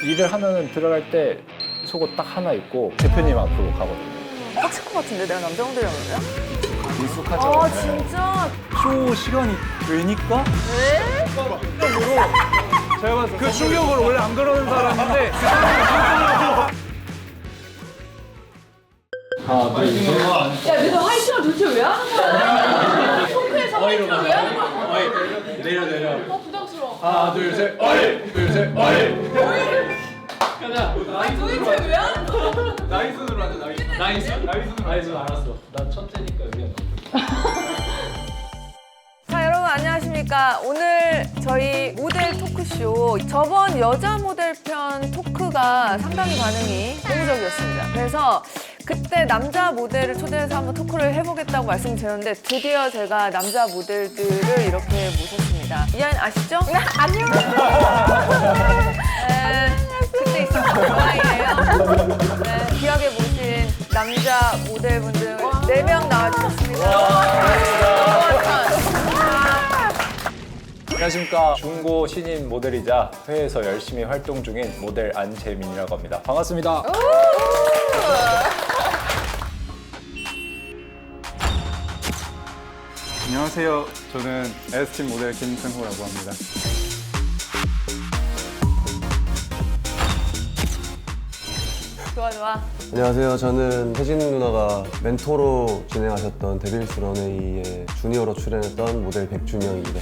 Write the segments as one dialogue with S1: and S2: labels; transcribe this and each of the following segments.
S1: 일을 하면은 들어갈 때 속옷 딱 하나 입고 대표님 앞으로 가거든요.
S2: 빡칠 것 같은데 내가 남자 모델이랑 그러면?
S1: 익숙하죠.
S2: 아
S1: 네.
S2: 진짜?
S3: 쇼 시간이 되니까?
S2: 왜?
S3: 제가 봤을 때 그 충격으로 원래 안 그러는 사람인데
S1: 하나, 둘, 셋.
S2: 야 너도 화이트랑 둘째 왜 하는 거야? 토크에서 화이트랑 왜 하는 거야?
S1: 내려.
S2: 부담스러워.
S1: 하나, 둘, 셋. 어이! 둘, 셋. 어이!
S2: 아니 도대체 왜 하는 거야?
S1: 나이순으로 하자, 나이순. 나이순 알았어. 난 천재니까 여기.
S2: 자 여러분 안녕하십니까. 오늘 저희 모델 토크쇼 저번 여자 모델 편 토크가 상당히 반응이 고무적이었습니다. 그래서 그때 남자 모델을 초대해서 한번 토크를 해보겠다고 말씀드렸는데 드디어 제가 남자 모델들을 이렇게 모셨습니다. 이한 아시죠? 안녕. 그때 있었던 영화이에요. 네, 귀하게 모신 남자 모델분들 4명 나와주셨습니다.
S1: 안녕하십니까. 중고 신인 모델이자 회에서 열심히 활동 중인 모델 안재민이라고 합니다. 반갑습니다.
S3: 안녕하세요. 저는 S팀 모델 김승호라고 합니다.
S2: 좋아 좋아.
S4: 안녕하세요. 저는 혜진 누나가 멘토로 진행하셨던 데빌스 런웨이의 주니어로 출연했던 모델 백준영입니다.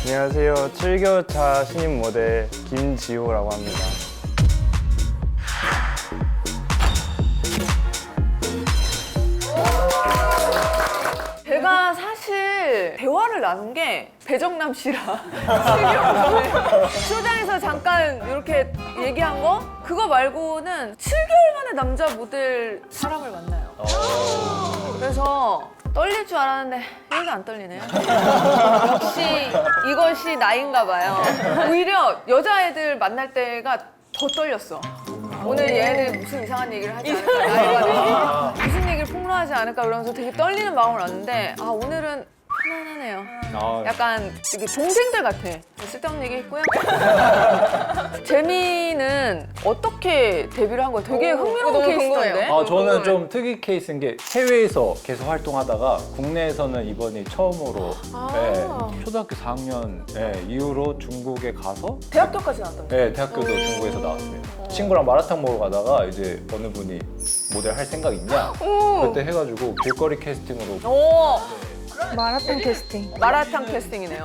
S5: 안녕하세요. 7개월차 신인 모델 김지호라고 합니다.
S2: 제가 사실 대화를 나눈 게 배정남 씨랑 슬기로운데 쇼장에서 잠깐 이렇게 얘기한 거 그거 말고는 7개월 만에 남자 모델 사람을 만나요. 그래서 떨릴 줄 알았는데 1도 안 떨리네요. 역시 이것이 나인가 봐요. 오히려 여자애들 만날 때가 더 떨렸어. 오늘 얘네들 무슨 이상한 얘기를 하지 않을까, 나이가 무슨 얘기를 폭로하지 않을까 그러면서 되게 떨리는 마음을 왔는데 아 오늘은 편안하네요. 약간 되게 동생들 같아. 쓸데없는 얘기 했고요. 재미는 어떻게 데뷔를 한 거야? 되게 흥미로운 케이스던데?
S1: 저는 좀 특이 케이스인 게 해외에서 계속 활동하다가 국내에서는 이번이 처음으로 초등학교 4학년 이후로 중국에 가서
S2: 대학교까지 나왔던 거.
S1: 네, 대학교도 중국에서 나왔어요. 친구랑 마라탕 먹으러 가다가 이제 어느 분이 모델 할 생각 있냐? 그때 해가지고 길거리 캐스팅으로
S2: 오!
S5: 마라톤 캐스팅.
S2: 마라탕 캐스팅이네요.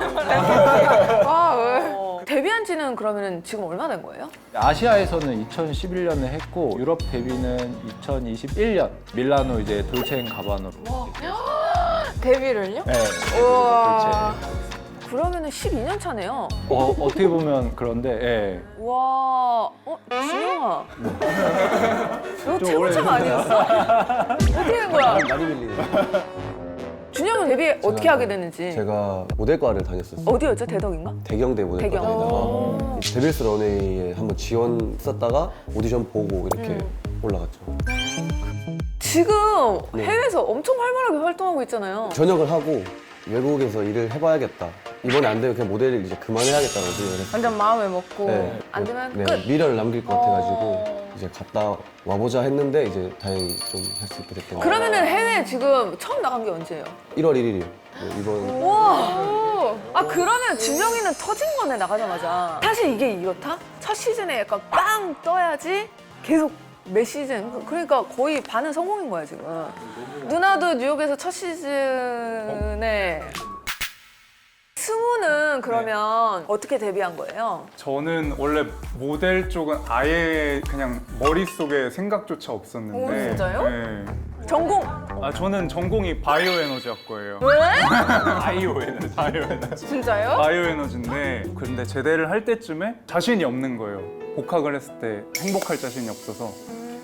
S2: 아, 왜? 데뷔한 지는 그러면 지금 얼마 된 거예요?
S1: 아시아에서는 2011년에 했고 유럽 데뷔는 2021년 밀라노 이제 돌체인 가반으로
S2: 데뷔를요?
S1: 네,
S2: 우와.
S1: 돌체.
S2: 그러면은 12년 차네요.
S1: 어떻게 보면 그런데
S2: 와, 준영아. 너
S1: 좀
S2: 최고차가 아니었어? 어떻게 된 거야?
S4: 많이 밀리네요.
S2: 준영은 데뷔 어떻게 하게 됐는지.
S4: 제가 모델과를 다녔었어요.
S2: 어디였죠? 대덕인가?
S4: 대경대 모델과
S2: 대경.
S4: 다니다가 데빌스 런웨이에 한번 지원했었다가 오디션 보고 이렇게 올라갔죠.
S2: 지금
S4: 네.
S2: 해외에서 엄청 활발하게 활동하고 있잖아요.
S4: 전역을 하고 외국에서 일을 해봐야겠다. 이번에 안 되면 그냥 모델을 이제 그만해야겠다고 생각을 했어요.
S2: 완전 마음을 먹고
S4: 네.
S2: 안 되면
S4: 네,
S2: 끝.
S4: 미련을 남길 것 같아가지고 이제 갔다 와보자 했는데 이제 다행히 좀 할 수 있게 됐던 것 같아요.
S2: 그러면은 해외 지금 처음 나간 게 언제예요?
S4: 1월 1일이요. 이번
S2: 와. 아 그러면 준영이는 터진 거네 나가자마자. 사실 이게 이렇다? 첫 시즌에 약간 빵 떠야지 계속 매 시즌. 그러니까 거의 반은 성공인 거야 지금. 누나도 뉴욕에서 첫 시즌에. 승우는 그러면 어떻게 데뷔한 거예요?
S3: 저는 원래 모델 쪽은 아예 그냥 머릿속에 생각조차 없었는데
S2: 오, 진짜요?
S3: 네.
S2: 전공
S3: 저는 전공이 바이오 에너지학과예요.
S2: 왜?
S3: 바이오 에너지.
S2: 진짜요?
S3: 바이오 에너지인데 근데 제대를 할 때쯤에 자신이 없는 거예요. 복학을 했을 때 행복할 자신이 없어서.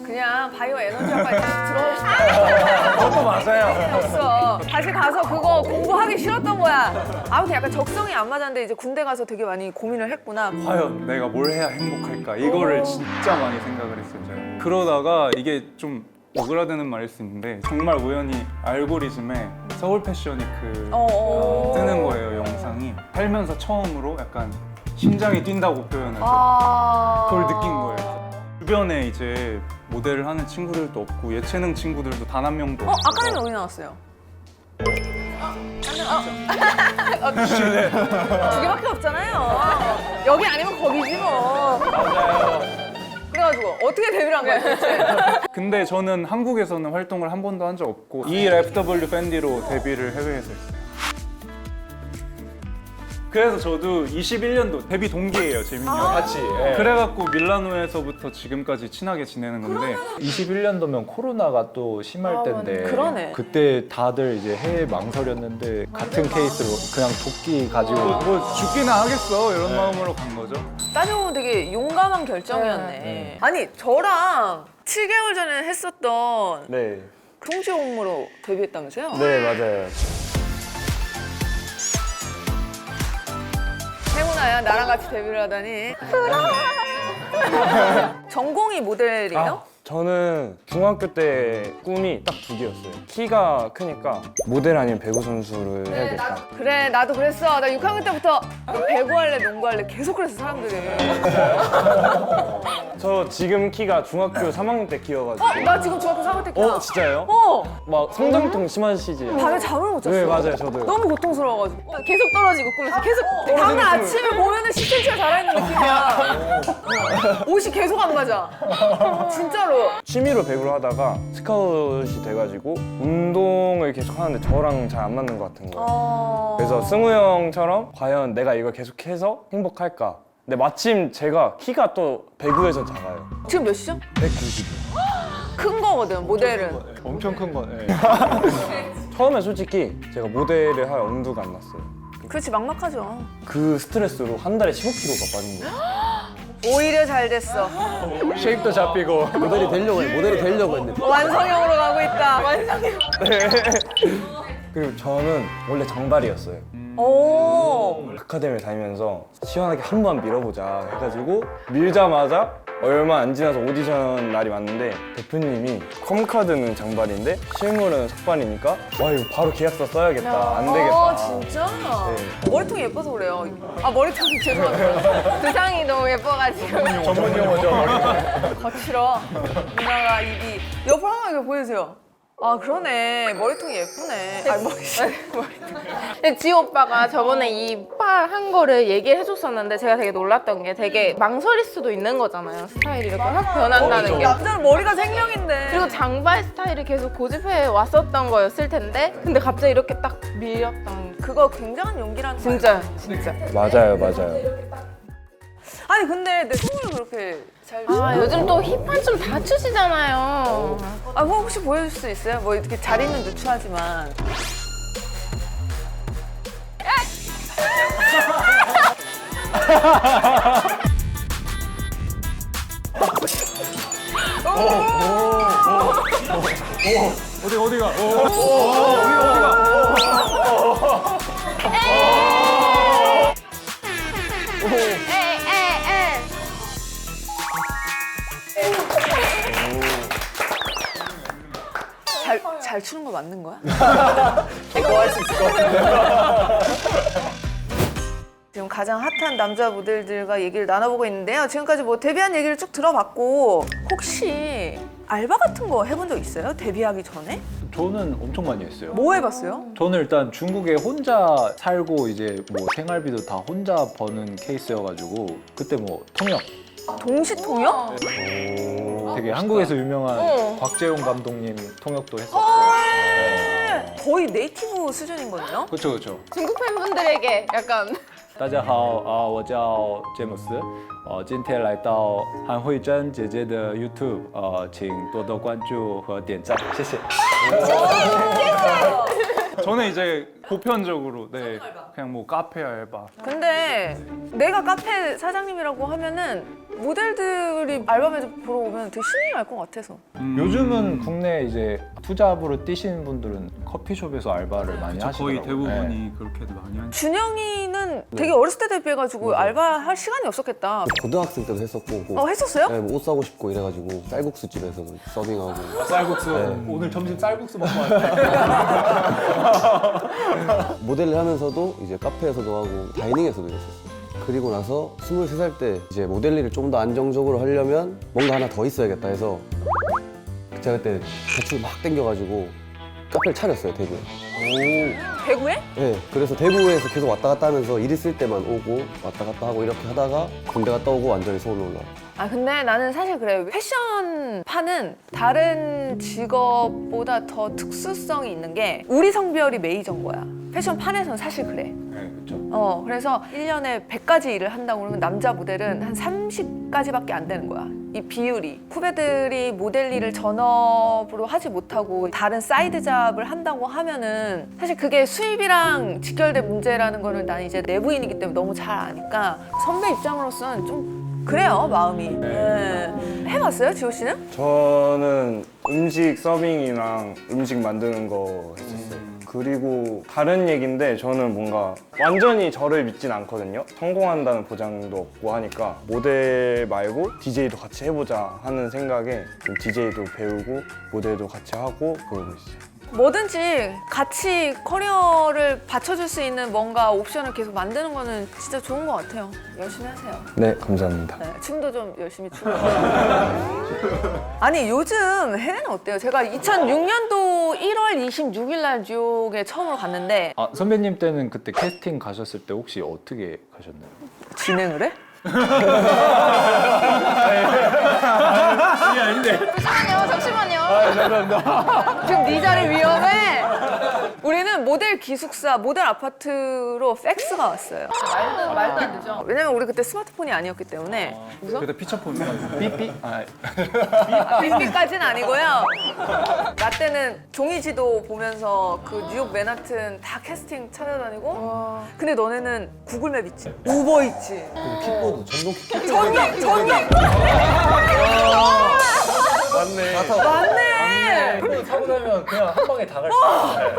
S2: 그냥 바이오 에너지학과에 다시 들어오고 싶다.
S3: 그것도 맞아요.
S2: 없어. 다시 가서 그거 공부하기 싫었던 거야. 아무튼 약간 적성이 안 맞았는데 이제 군대 가서 되게 많이 고민을 했구나.
S3: 과연 내가 뭘 해야 행복할까? 이거를 진짜 많이 생각을 했어요. 제가. 그러다가 이게 좀 오그라드는 말일 수 있는데 정말 우연히 알고리즘에 서울 패션 위크가 뜨는 살면서 처음으로 약간 심장이 뛴다고 표현을 그걸 느낀 거예요. 주변에 이제 모델을 하는 친구들도 없고 예체능 친구들도 단 한 명도 없고.
S2: 아까는 어디 나왔어요? 두 개밖에 없잖아요. 여기 아니면 거기지 뭐.
S1: 맞아요.
S2: 그래가지고 어떻게 데뷔를 한 거야 도대체?
S3: 근데 저는 한국에서는 활동을 한 번도 한 적 없고 ELFW 밴디로 데뷔를 해외에서 했어요. 그래서 저도 21년도 데뷔 동기예요, 재민이 형.
S1: 같이. 예.
S3: 그래갖고 밀라노에서부터 지금까지 친하게 지내는 건데
S1: 21년도면 코로나가 또 심할 때인데
S2: 그러네.
S1: 그때 다들 이제 해외 망설였는데 같은 케이스로 그냥 도끼 가지고
S3: 뭐 죽기나 하겠어 이런 마음으로 간 거죠.
S2: 따져보면 되게 용감한 결정이었네. 아니 저랑 7개월 전에 했었던
S5: 네.
S2: 동시 홍무로 데뷔했다면서요?
S5: 네, 맞아요.
S2: 행운아야 나랑 같이 데뷔를 하다니. 전공이 모델이에요?
S5: 저는 중학교 때 꿈이 딱 두 개였어요. 키가 크니까 모델 아니면 배구 선수를 해야겠다.
S2: 그래 나도 그랬어. 나 6학년 때부터 배구 할래 농구 할래 계속 그랬어 사람들이.
S5: 저 지금 키가 중학교 3학년 때 키여가지고.
S2: 나 지금 중학교 3학년 때 키야.
S5: 진짜요?
S2: 막
S5: 막 성장통 심하시지?
S2: 밤에 잠을 못 잤어.
S5: 네, 맞아요, 저도요.
S2: 너무 고통스러워가지고 계속 떨어지고 꿈에서 계속 다음날 아침에 보면은 10cm가 자라있는 느낌이야. 옷이 계속 안 맞아. 진짜로.
S5: 취미로 배구를 하다가 스카웃이 돼가지고 운동을 계속 하는데 저랑 잘 안 맞는 것 같은 거예요. 그래서 승우 형처럼 과연 내가 이걸 계속해서 행복할까? 근데 마침 제가 키가 또 배구에서 작아요.
S2: 지금 몇이죠?
S5: 190.
S2: 큰 거거든 모델은.
S1: 엄청 큰 거. 예.
S5: 처음에 솔직히 제가 모델을 할 엄두가 안 났어요.
S2: 그렇지 막막하죠.
S5: 그 스트레스로 한 달에 15kg가 빠진 거예요.
S2: 오히려 잘 됐어.
S1: 쉐입도 잡히고.
S4: 모델이 되려고 했는데
S2: 완성형으로 가고 있다. 완성형.
S5: 그리고 저는 원래 장발이었어요.
S2: 오.
S5: 아카데미를 다니면서 시원하게 한 번 밀어보자 해가지고 밀자마자 얼마 안 지나서 오디션 날이 왔는데 대표님이 컴카드는 장발인데 실물은 석발이니까 와 이거 바로 계약서 써야겠다. 안 되겠다.
S2: 진짜?
S5: 네.
S2: 머리통이 예뻐서 그래요. 아 머리통이 죄송합니다. 두상이 너무 예뻐가지고.
S1: 전문 용어죠.
S2: 거칠어. 누나가 입이 옆으로 한번 이렇게 보여주세요. 아 그러네. 머리통이 예쁘네. 아 머리통.
S6: 근데 지호 오빠가 저번에 이 파 한 거를 얘기를 해줬었는데 제가 되게 놀랐던 게 되게 망설일 수도 있는 거잖아요. 스타일이 이렇게 확 변한다는 게.
S2: 남자는 머리가 생명인데.
S6: 그리고 장발 스타일을 계속 고집해 왔었던 거였을 텐데 근데 갑자기 이렇게 딱 밀렸던
S2: 그거 굉장한 용기라는 거
S6: 진짜 진짜.
S5: 맞아요.
S2: 아니 근데 내 손을 그렇게 잘.
S6: 아 요즘 또 힙한 좀 다 추시잖아요.
S2: 아, 뭐 혹시 보여줄 수 있어요? 뭐 이렇게 자리는 누추하지만.
S3: 어디가?
S6: 에에에.
S2: 잘 추는 거 맞는 거야? 이거 할 수 있을 것 같은데. 지금 가장 핫한 남자 모델들과 얘기를 나눠보고 있는데요. 지금까지 뭐 데뷔한 얘기를 쭉 들어봤고 혹시 알바 같은 거 해본 적 있어요? 데뷔하기 전에?
S1: 저는 엄청 많이 했어요.
S2: 뭐 해봤어요?
S1: 저는 일단 중국에 혼자 살고 이제 뭐 생활비도 다 혼자 버는 케이스여가지고 그때 뭐 통역
S2: 동시통역?
S1: 되게 한국에서 유명한 곽재용 감독님 통역도 했었고.
S2: 거의 네이티브 수준이거든요?
S1: 그렇죠.
S6: 중국 팬분들에게 약간
S1: 大家好，我叫詹姆斯，今天来到韩慧珍姐姐的 YouTube，请多多关注和点赞，谢谢。
S3: 저는 이제 보편적으로 네 그냥 뭐 카페 알바.
S2: 근데 내가 카페 사장님이라고 하면은 모델들이 알바 면접 보러 오면 되게 신이 날 것 같아서.
S1: 요즘은 국내 이제 투잡으로 뛰시는 분들은 커피숍에서 알바를 많이 하시더라고요.
S3: 거의 대부분이
S1: 네.
S3: 그렇게들 많이 하니까.
S2: 준영이는 되게 어렸을 때 데뷔해가지고 알바 할 시간이 없었겠다.
S4: 고등학생 때도 했었고
S2: 했었어요?
S4: 네, 뭐옷 사고 싶고 이래가지고 쌀국수 집에서 서빙하고
S1: 쌀국수
S4: 네.
S1: 오늘 점심 쌀국수 먹고 왔네.
S4: 모델을 하면서도 이제 카페에서도 하고 다이닝에서도 했었어요. 그리고 나서 23살 때 이제 모델 일을 좀 더 안정적으로 하려면 뭔가 하나 더 있어야겠다 해서 제가 그때 대출 막 땡겨가지고 카페를 차렸어요, 대구에.
S2: 대구에?
S4: 네, 그래서 대구에서 계속 왔다 갔다 하면서 일 있을 때만 오고 왔다 갔다 하고 이렇게 하다가 군대 갔다 오고 완전히 서울로 올라와.
S2: 아 근데 나는 사실 그래. 패션파는 다른 직업보다 더 특수성이 있는 게 우리 성별이 메이저인 거야. 패션판에서는 사실 그래.
S1: 네, 그렇죠.
S2: 그래서 1년에 100가지 일을 한다고 그러면 남자 모델은 한 30가지밖에 안 되는 거야. 이 비율이. 후배들이 모델 일을 전업으로 하지 못하고 다른 사이드 잡을 한다고 하면은 사실 그게 수입이랑 직결된 문제라는 거를 난 이제 내부인이기 때문에 너무 잘 아니까 선배 입장으로서는 좀 그래요, 마음이. 네. 해봤어요, 지호 씨는?
S5: 저는 음식 서빙이랑 음식 만드는 거 했었어요. 그리고 다른 얘기인데 저는 뭔가 완전히 저를 믿진 않거든요. 성공한다는 보장도 없고 하니까 모델 말고 DJ도 같이 해보자 하는 생각에 DJ도 배우고 모델도 같이 하고 그러고 있어요.
S2: 뭐든지 같이 커리어를 받쳐줄 수 있는 뭔가 옵션을 계속 만드는 거는 진짜 좋은 것 같아요. 열심히 하세요.
S5: 네, 감사합니다.
S2: 네, 춤도 좀 열심히 추고. 아니 요즘 해외는 어때요? 제가 2006년도 1월 26일 날 뉴욕에 처음으로 갔는데
S1: 아, 선배님 때는 그때 캐스팅 가셨을 때 혹시 어떻게 가셨나요?
S2: 진행을 해?
S6: 잠시만요.
S2: 지금 네 자리 위험해. 우리는 모델 기숙사, 모델 아파트로 팩스가 왔어요.
S6: 말도 안 되죠.
S2: 왜냐면 우리 그때 스마트폰이 아니었기 때문에. 무슨?
S3: 그때 피처폰
S1: 삐삐? 아,
S2: 삐삐까지는 아니고요. 나 때는 종이지도 보면서 그 뉴욕 맨하튼 다 캐스팅 찾아다니고. 근데 너네는 구글맵 있지? 우버 있지?
S4: 킥보드, 전동 킥보드.
S2: 전용! 맞네!
S1: 그거 타고 나면 그냥 한 방에 다 갈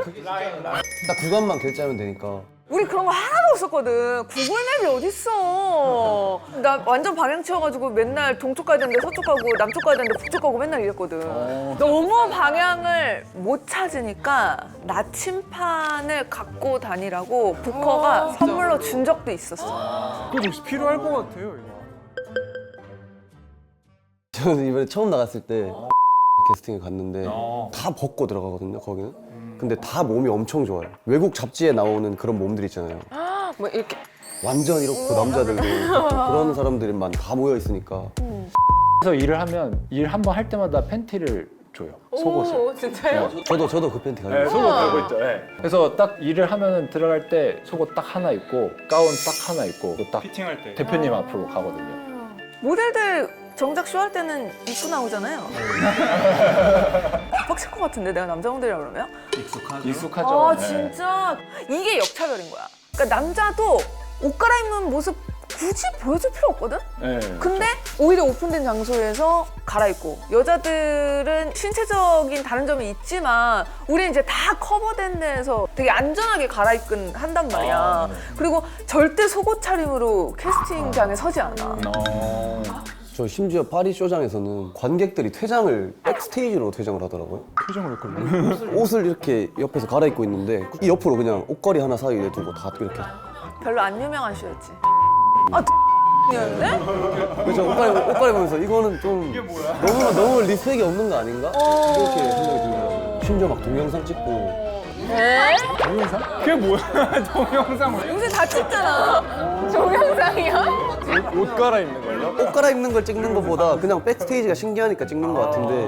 S1: 수 있어요.
S4: 딱 구간만 결제하면 되니까.
S2: 우리 그런 거 하나도 없었거든. 구글맵이 어딨어. 나 완전 방향 치워가지고 맨날 동쪽 가야 되는데 서쪽 가고 남쪽 가야 되는데 북쪽 가고 맨날 이랬거든. 너무 방향을 못 찾으니까 나침판을 갖고 다니라고 부커가 선물로 준 적도 있었어.
S3: 그거 혹시 필요할 것 같아요. 이거.
S4: 저는 이번에 처음 나갔을 때 캐스팅을 갔는데 다 벗고 들어가거든요, 거기는. 근데 다 몸이 엄청 좋아요. 외국 잡지에 나오는 그런 몸들 있잖아요.
S6: 뭐 이렇게
S4: 완전 이렇고 남자들도 그런 사람들만 다 모여 있으니까.
S1: 그래서 일을 하면 일 한 번 할 때마다 팬티를 줘요. 속옷을.
S6: 오, 진짜요?
S4: 저도 그 팬티 가지고
S1: 네,
S4: 있어요.
S1: 속옷 달고 있죠. 네. 그래서 딱 일을 하면은 들어갈 때 속옷 딱 하나 입고 가운 딱 하나 입고 딱
S3: 피팅할 때.
S1: 대표님 앞으로 가거든요.
S2: 모델들 정작 쇼할 때는 입고 나오잖아요. 빡칠 것 같은데 내가 남자 모델이라 그러면?
S1: 익숙하죠.
S2: 아
S1: 네.
S2: 진짜 이게 역차별인 거야. 그러니까 남자도 옷 갈아입는 모습 굳이 보여줄 필요 없거든?
S1: 네.
S2: 근데 오히려 오픈된 장소에서 갈아입고 여자들은 신체적인 다른 점이 있지만 우리는 이제 다 커버된 데에서 되게 안전하게 갈아입긴 한단 말이야.
S1: 아, 네.
S2: 그리고 절대 속옷 차림으로 캐스팅장에 서지 않아.
S4: 저 심지어 파리 쇼장에서는 관객들이 퇴장을 백스테이지로 퇴장을 하더라고요.
S3: 표정을 했거든요.
S4: 옷을 이렇게 옆에서 갈아입고 있는데 이 옆으로 그냥 옷걸이 하나 사이에 두고 다 이렇게.
S2: 별로 안 유명한 쇼였지. 아, 이었는데?
S4: 그래서 옷 갈아입으면서 이거는 좀 너무 리스펙이 없는 거 아닌가? 이렇게 생각이 들더라고요. 심지어 막 동영상 찍고.
S3: 그게 뭐야? 동영상을.
S2: 요새 다 찍잖아.
S6: 동영상이요?
S5: 옷 갈아입는 걸요?
S4: 옷 갈아입는 걸 찍는 것보다 그냥 백스테이지가 신기하니까 찍는 것 같은데.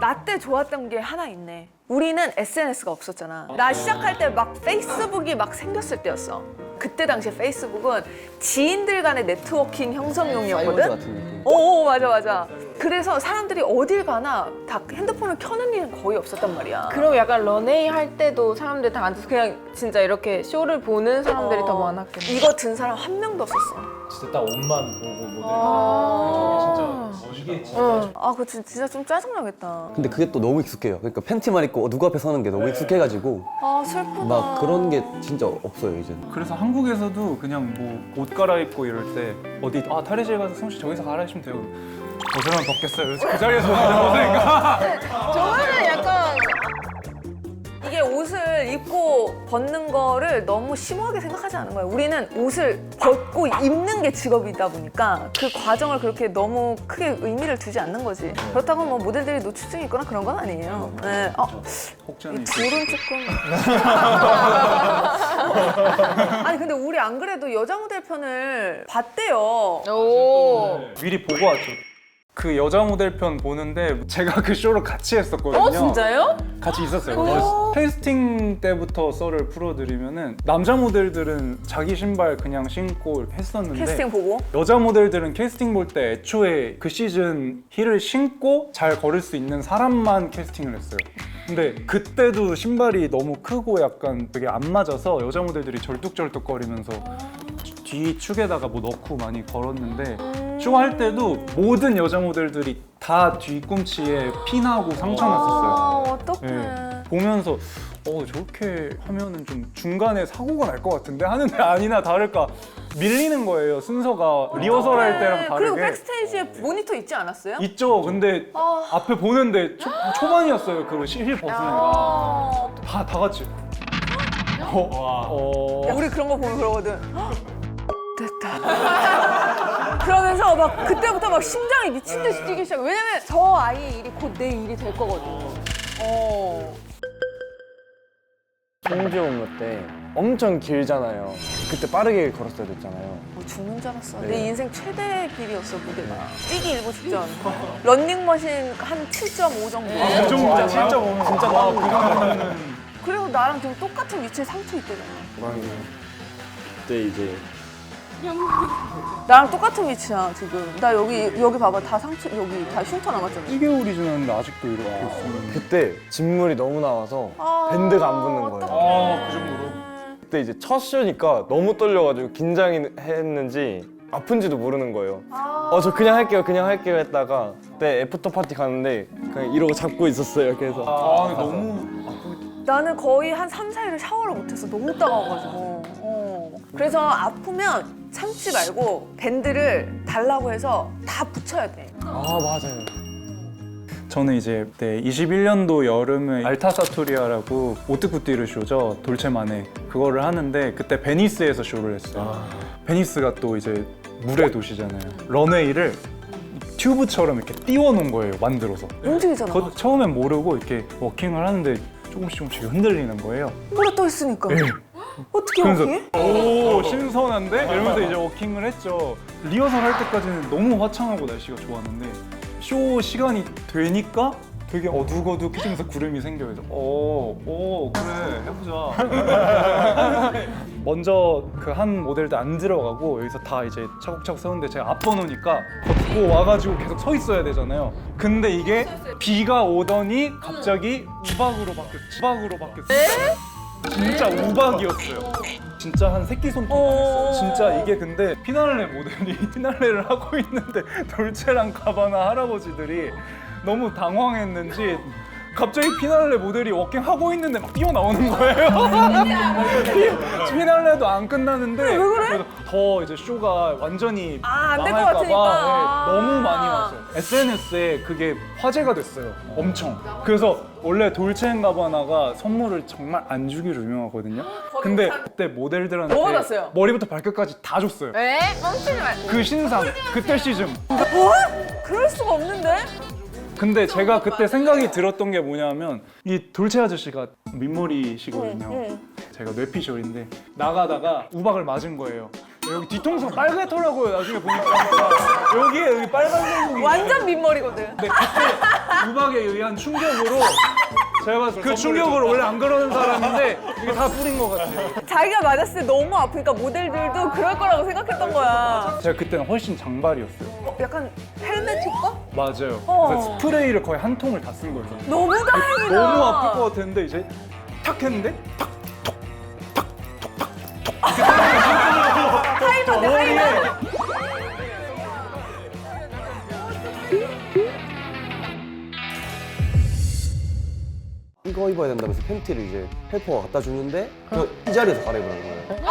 S2: 나 때 좋았던 게 하나 있네. 우리는 SNS가 없었잖아. 나 시작할 때 막 페이스북이 막 생겼을 때였어. 그때 당시에 페이스북은 지인들 간의 네트워킹
S4: 사이버즈
S2: 형성용이었거든?
S4: 같은 느낌.
S2: 오, 맞아. 그래서 사람들이 어딜 가나 다 핸드폰을 켜는 일은 거의 없었단 말이야.
S6: 그럼 약간 런웨이 할 때도 사람들 다 앉아서 그냥 진짜 이렇게 쇼를 보는 사람들이 더 많았겠네.
S2: 이거 든 사람 한 명도 없었어.
S1: 진짜 딱 옷만 보고 모델. 이게 진짜
S2: 아, 그거 진짜 좀 짜증나겠다.
S4: 근데 그게 또 너무 익숙해요. 그러니까 팬티만 입고 누구 앞에 서는 게 너무 익숙해가지고
S2: 아, 슬프다.
S4: 막 그런 게 진짜 없어요, 이제는.
S3: 그래서 한국에서도 그냥 뭐 옷 갈아입고 이럴 때 어디 탈의실 가서 성씨 저기서 갈아입으시면 돼요. 벗으면 벗겠어요. 그래서 그 자리에서 벗으니까.
S6: 저는 약간
S2: 이게 옷을 입고 벗는 거를 너무 심오하게 생각하지 않은 거예요. 우리는 옷을 벗고 입는 게 직업이다 보니까 그 과정을 그렇게 너무 크게 의미를 두지 않는 거지. 그렇다고 뭐 모델들이 노출증이 있거나 그런 건 아니에요. 네.
S3: 혹자는
S2: 이 둘은 조금. 아니 근데 우리 안 그래도 여자 모델 편을 봤대요.
S6: 오.
S3: 미리 보고 왔죠. 그 여자 모델 편 보는데 제가 그 쇼를 같이 했었거든요.
S2: 진짜요?
S3: 같이 있었어요. 그래서 테이스팅 때부터 썰을 풀어드리면은 남자 모델들은 자기 신발 그냥 신고 이렇게 했었는데
S2: 캐스팅 보고.
S3: 여자 모델들은 캐스팅 볼 때 애초에 그 시즌 힐을 신고 잘 걸을 수 있는 사람만 캐스팅을 했어요. 근데 그때도 신발이 너무 크고 약간 되게 안 맞아서 여자 모델들이 절뚝절뚝거리면서 뒤 축에다가 뭐 넣고 많이 걸었는데 쇼할 때도 모든 여자 모델들이 다 뒤꿈치에 피나고 상처 났었어요.
S2: 어떡해.
S3: 네. 보면서 저렇게 하면은 좀 중간에 사고가 날 것 같은데 하는데 아니나 다를까 밀리는 거예요. 순서가 리허설 할 때랑 다르게.
S2: 그리고 백스테이지에 모니터 있지 않았어요?
S3: 있죠. 근데 앞에 보는데 초반이었어요. 그 힐 벗는 애가 다 같이.
S2: 우리 그런 거 보면 그러거든. 됐다. 그러면서 막 그때부터 막 심장이 미친 듯이 뛰기 시작해. 왜냐면 저 아이의 일이 곧 내 일이 될 거거든.
S5: 송지호 업무 때 엄청 길잖아요. 그때 빠르게 걸었어야 됐잖아요.
S2: 죽는 줄 알았어.
S5: 네.
S2: 내 인생 최대 길이었어 무대가. 뛰기 일보 직전. 런닝머신 한 7.5 정도.
S3: 그 정도 진짜 보면 진짜 그 정도면은
S2: 그리고 나랑 지금 똑같은 위치에 상처 있대잖아.
S4: 그때 이제
S2: 나랑 똑같은 위치야 지금. 나 여기 봐봐 다 상처 여기 다 흉터 남았잖아.
S3: 2개월이 지났는데 아직도 이렇게 있으면
S5: 그때 진물이 너무 나와서 밴드가 안 붙는 거예요.
S3: 그 정도로.
S5: 그때 이제 첫 쇼니까 너무 떨려가지고 긴장했는지 아픈지도 모르는 거예요. 저 그냥 할게요 했다가 그때 애프터 파티 가는데 그냥 이러고 잡고 있었어요. 그래서
S3: 너무
S2: 나는 거의 한 3, 4일을 샤워를 못했어. 너무 따가워가지고. 그래서 아프면 참지 말고 밴드를 달라고 해서 다 붙여야 돼.
S5: 맞아요.
S3: 저는 이제 그때 21년도 여름에 알타사토리아라고 오뜨쿠띠르 쇼죠. 돌체만에 그거를 하는데 그때 베니스에서 쇼를 했어요. 베니스가 또 이제 물의 도시잖아요. 런웨이를 튜브처럼 이렇게 띄워놓은 거예요. 만들어서.
S2: 움직이잖아.
S3: 그거 처음엔 모르고 이렇게 워킹을 하는데 조금씩 흔들리는 거예요.
S2: 물에 떠 있으니까.
S3: 네.
S2: 어떻게
S3: 그래서
S2: 워킹해?
S3: 오 신선한데? 이러면서 이제 워킹을 했죠. 리허설 할 때까지는 너무 화창하고 날씨가 좋았는데 쇼 시간이 되니까 되게 어둑어둑해지면서 구름이 생겨요. 그래 해보자. 먼저 그 한 모델도 안 들어가고 여기서 다 이제 차곡차곡 서는데 제가 앞번호니까 걷고 와가지고 계속 서 있어야 되잖아요. 근데 이게 비가 오더니 갑자기 우박으로 바뀌었어요. 진짜 우박이었어요. 진짜 한 새끼손톱만 했어요. 진짜 이게 근데 피날레 모델이 피날레를 하고 있는데 돌체랑 가바나 할아버지들이 너무 당황했는지 갑자기 피날레 모델이 워킹하고 있는데 막 뛰어나오는 거예요. 피날레도 안 끝나는데 왜 그래? 그래서 더 이제 쇼가 완전히
S2: 안 될 것
S3: 망할까
S2: 같으니까.
S3: 봐 너무 많이 왔어요. SNS에 그게 화제가 됐어요. 엄청. 그래서 원래 돌체앤가바나가 선물을 정말 안 주기로 유명하거든요. 근데 그때 모델들한테
S2: 뭐 받았어요?
S3: 머리부터 발끝까지 다 줬어요.
S6: 에? 멈추지 말고.
S3: 그 신상 그때 시즌.
S2: 그럴 수가 없는데?
S3: 근데 제가 그때 생각이 들었던 게 뭐냐면 이 돌체 아저씨가 민머리시거든요. 제가 뇌피셜인데 나가다가 우박을 맞은 거예요. 여기 뒤통수가 빨갛더라고요. 나중에 보니까 여기 빨간색이
S2: 완전 민머리거든.
S3: 근데 그때 우박에 의한 충격으로 제가 그 충격을 원래 안 그러는 사람인데 이게 다 뿌린 것 같아요.
S2: 자기가 맞았을 때 너무 아프니까 모델들도 그럴 거라고 생각했던 거야.
S3: 제가 그때는 훨씬 장발이었어요.
S2: 약간 헬멧 효과?
S3: 맞아요.
S2: 어.
S3: 그래서 스프레이를 거의 한 통을 다 쓴 거예요.
S2: 너무 다행이다.
S3: 너무 아플 것 같았는데 이제 탁 했는데 탁
S2: 타이머인데 타이머.
S4: 이거 입어야 된다면서 팬티를 이제 헬퍼가 갖다 주는데 이 자리에서 갈아입으라는 거예요.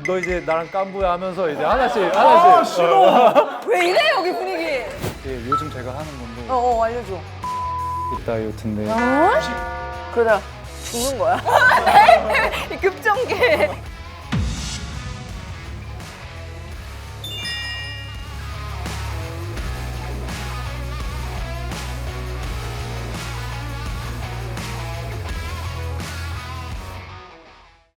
S1: 너 이제 나랑 깐부야 하면서 이제 하나씩
S2: 왜 이래 여기 분위기?
S3: 예, 요즘 제가 하는 건데
S2: 알려줘.
S3: 이따 요트인데
S2: 그러다 죽는 거야. 이 급정